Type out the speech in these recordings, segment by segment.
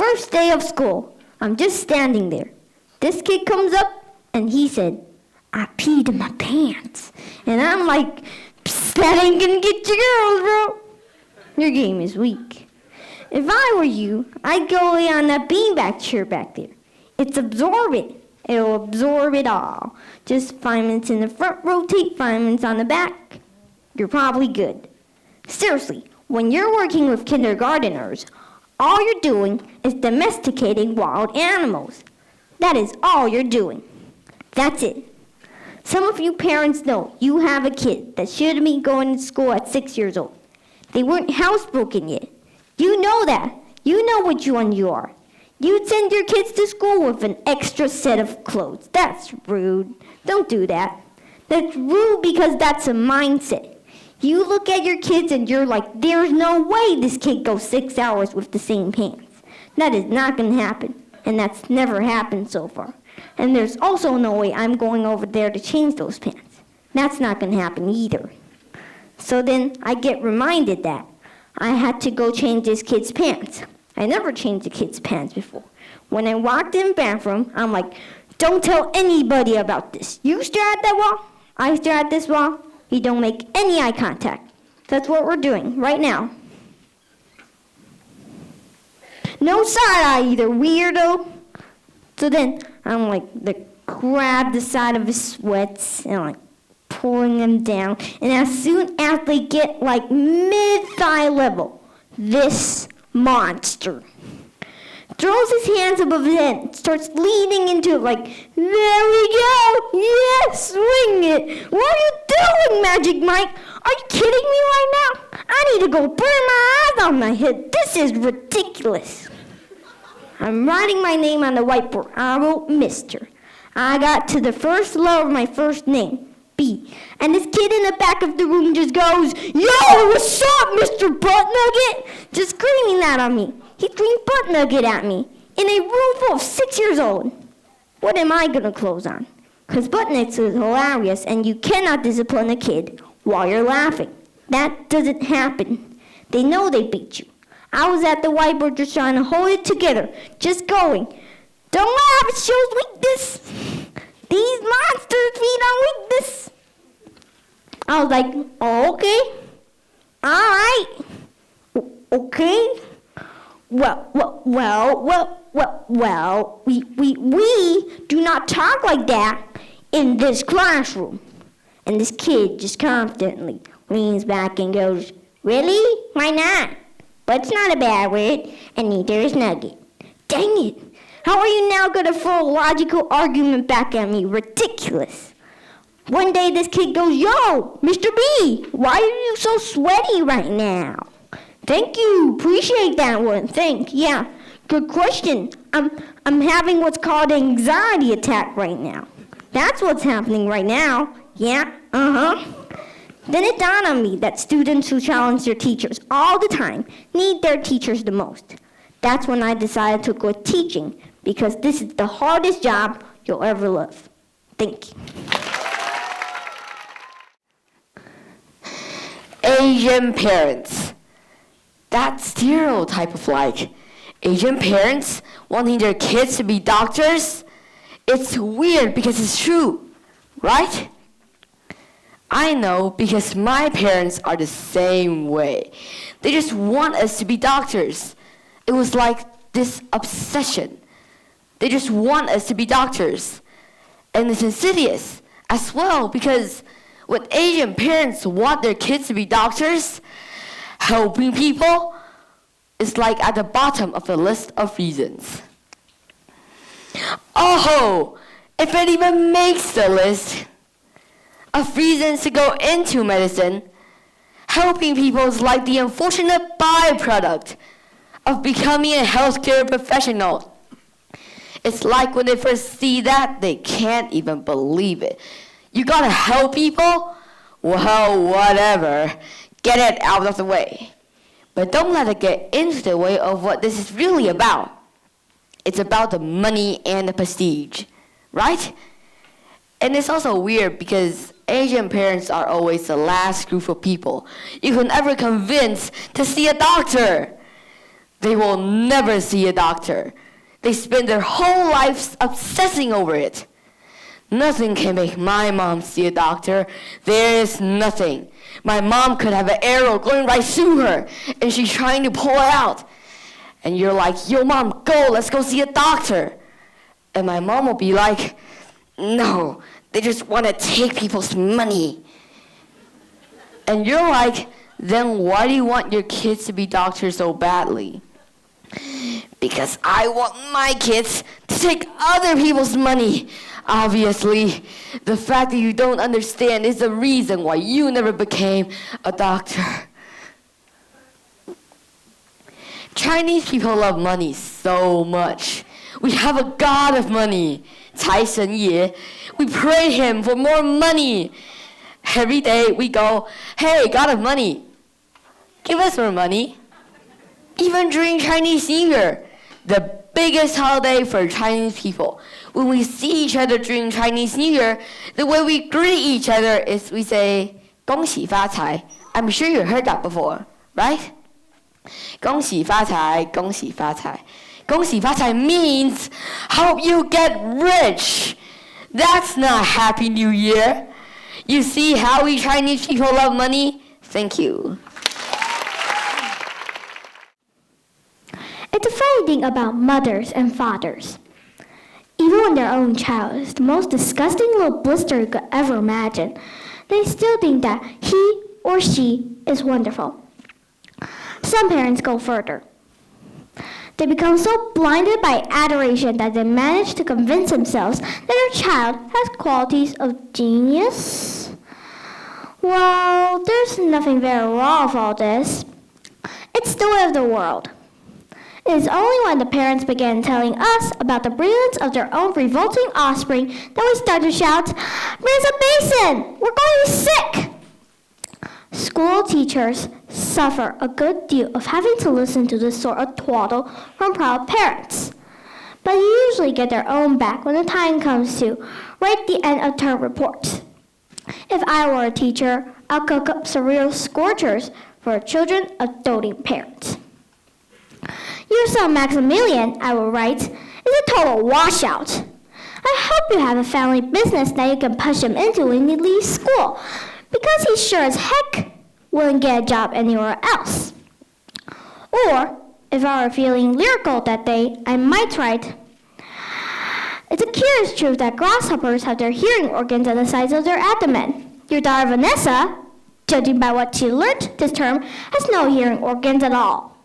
first day of school, I'm just standing there. This kid comes up and he said, I peed in my pants. And I'm like, that ain't gonna get you girls, bro. Your game is weak. If I were you, I'd go lay on that beanbag chair back there. It's absorbent. It'll absorb it all. Just 5 minutes in the front, rotate 5 minutes on the back. You're probably good. Seriously, when you're working with kindergarteners, all you're doing is domesticating wild animals. That is all you're doing. That's it. Some of you parents know you have a kid that should be going to school at 6 years old. They weren't housebroken yet. You know that. You know which one you are. You'd send your kids to school with an extra set of clothes. That's rude. Don't do that. That's rude because that's a mindset. You look at your kids and you're like, there's no way this kid goes 6 hours with the same pants. That is not going to happen. And that's never happened so far. And there's also no way I'm going over there to change those pants. That's not going to happen either. So then I get reminded that I had to go change this kid's pants. I never changed a kid's pants before. When I walked in the bathroom, I'm like, don't tell anybody about this. You stare at that wall, I stare at this wall. You don't make any eye contact. That's what we're doing right now. No side eye either, weirdo. So then I'm like, grab the side of his sweats and like pulling them down. And as soon as they get like mid-thigh level, this monster throws his hands above his head, starts leaning into it like, there we go, yes, swing it. What are you doing, Magic Mike? Are you kidding me right now? I need to go burn my eyes on my head. This is ridiculous. I'm writing my name on the whiteboard. I wrote Mr. I got to the first letter of my first name, B. And this kid in the back of the room just goes, yo, what's up, Mr. Butt Nugget? Just screaming that at me. He screamed Butt Nugget at me in a room full of 6 years old. What am I going to close on? Because Butt Nuggets is hilarious, and you cannot discipline a kid while you're laughing. That doesn't happen. They know they beat you. I was at the whiteboard just trying to hold it together, just going, don't laugh, it shows weakness. These monsters feed on weakness. I was like, oh, okay. All right. Okay. Well, we do not talk like that in this classroom. And this kid just confidently leans back and goes, really? Why not? But it's not a bad word, and neither is nugget. Dang it. How are you now going to throw a logical argument back at me? Ridiculous. One day this kid goes, yo, Mr. B, why are you so sweaty right now? Thank you. Appreciate that one. Thanks. Yeah. Good question. I'm having what's called an anxiety attack right now. That's what's happening right now. Yeah. Then it dawned on me that students who challenge their teachers all the time need their teachers the most. That's when I decided to quit teaching, because this is the hardest job you'll ever love. Thank you. Asian parents. That stereotype of like Asian parents wanting their kids to be doctors, it's weird because it's true, right? I know because my parents are the same way. They just want us to be doctors. It was like this obsession. They just want us to be doctors. And it's insidious as well because when Asian parents want their kids to be doctors, helping people is like at the bottom of the list of reasons. Oh, if it even makes the list of reasons to go into medicine, helping people is like the unfortunate byproduct of becoming a healthcare professional. It's like when they first see that, they can't even believe it. You gotta help people? Well, whatever. Get it out of the way. But don't let it get into the way of what this is really about. It's about the money and the prestige, right? And it's also weird because Asian parents are always the last group of people you can ever convince to see a doctor. They will never see a doctor. They spend their whole lives obsessing over it. Nothing can make my mom see a doctor. There is nothing. My mom could have an arrow going right through her, and she's trying to pull it out. And you're like, yo, Mom, go, let's go see a doctor. And my mom will be like, no, they just want to take people's money. And you're like, then why do you want your kids to be doctors so badly? Because I want my kids to take other people's money. Obviously, the fact that you don't understand is the reason why you never became a doctor. Chinese people love money so much. We have a god of money, 财神爷. We pray him for more money. Every day we go, hey, god of money, give us more money. Even during Chinese New Year, the biggest holiday for Chinese people. When we see each other during Chinese New Year, the way we greet each other is we say, 恭喜发财. I'm sure you heard that before, right? 恭喜发财, 恭喜发财. 恭喜发财 means hope you get rich. That's not Happy New Year. You see how we Chinese people love money? Thank you. It's a funny thing about mothers and fathers. Even when their own child is the most disgusting little blister you could ever imagine, they still think that he or she is wonderful. Some parents go further. They become so blinded by adoration that they manage to convince themselves that their child has qualities of genius. Well, there's nothing very wrong with all this. It's the way of the world. It is only when the parents began telling us about the brilliance of their own revolting offspring that we start to shout, "Bring us a basin! We're going to be sick!" School teachers suffer a good deal of having to listen to this sort of twaddle from proud parents. But they usually get their own back when the time comes to write the end of term reports. If I were a teacher, I'll cook up some real scorchers for children of doting parents. Your son Maximilian, I will write, is a total washout. I hope you have a family business that you can push him into when he leaves school, because he sure as heck wouldn't get a job anywhere else. Or, if I were feeling lyrical that day, I might write, it's a curious truth that grasshoppers have their hearing organs at the sides of their abdomen. Your daughter Vanessa, judging by what she learned this term, has no hearing organs at all.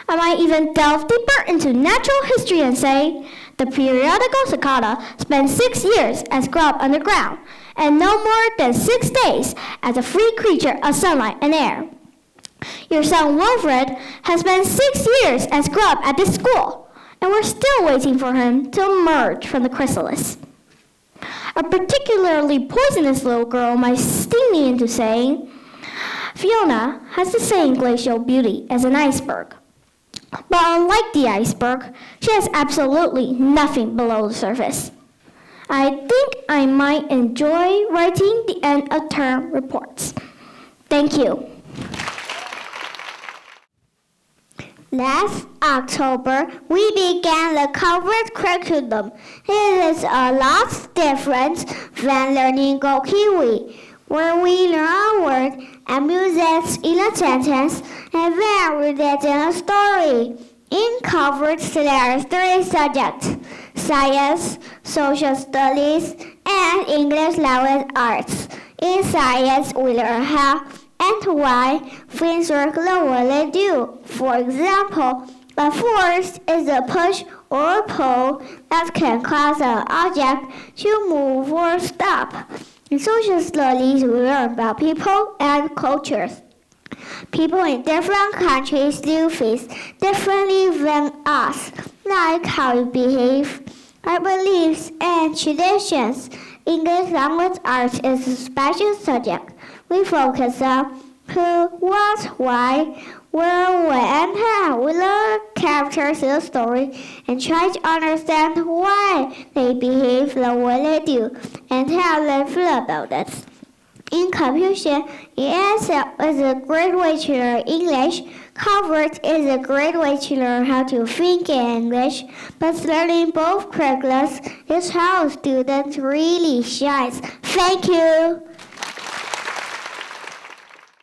I might even delve deeper into natural history and say, the periodical cicada spent 6 years as grub underground, and no more than 6 days as a free creature of sunlight and air. Your son Wilfred has spent 6 years as grub at this school, and we're still waiting for him to emerge from the chrysalis. A particularly poisonous little girl might sting me into saying, Fiona has the same glacial beauty as an iceberg. But unlike the iceberg, she has absolutely nothing below the surface. I think I might enjoy writing the end of term reports. Thank you. Last October, we began the covered curriculum. It is a lot different than learning Go Kiwi, where we learn a word and use it in a sentence and then read it in a story. In covered, there are 3 subjects: science, social studies, and English language arts. In science, we learn how and why things work the way they do. For example, a force is a push or a pull that can cause an object to move or stop. In social studies, we learn about people and cultures. People in different countries do things differently than us, like how we behave, our beliefs, and traditions. English language arts is a special subject. We focus on who, what, why, where, when, and how. We learn characters in the story and try to understand why they behave the way they do and how they feel about it. In confusion, ESL is a great way to learn English. Covered is a great way to learn how to think in English. But learning both curriculums is how students really shines. Thank you.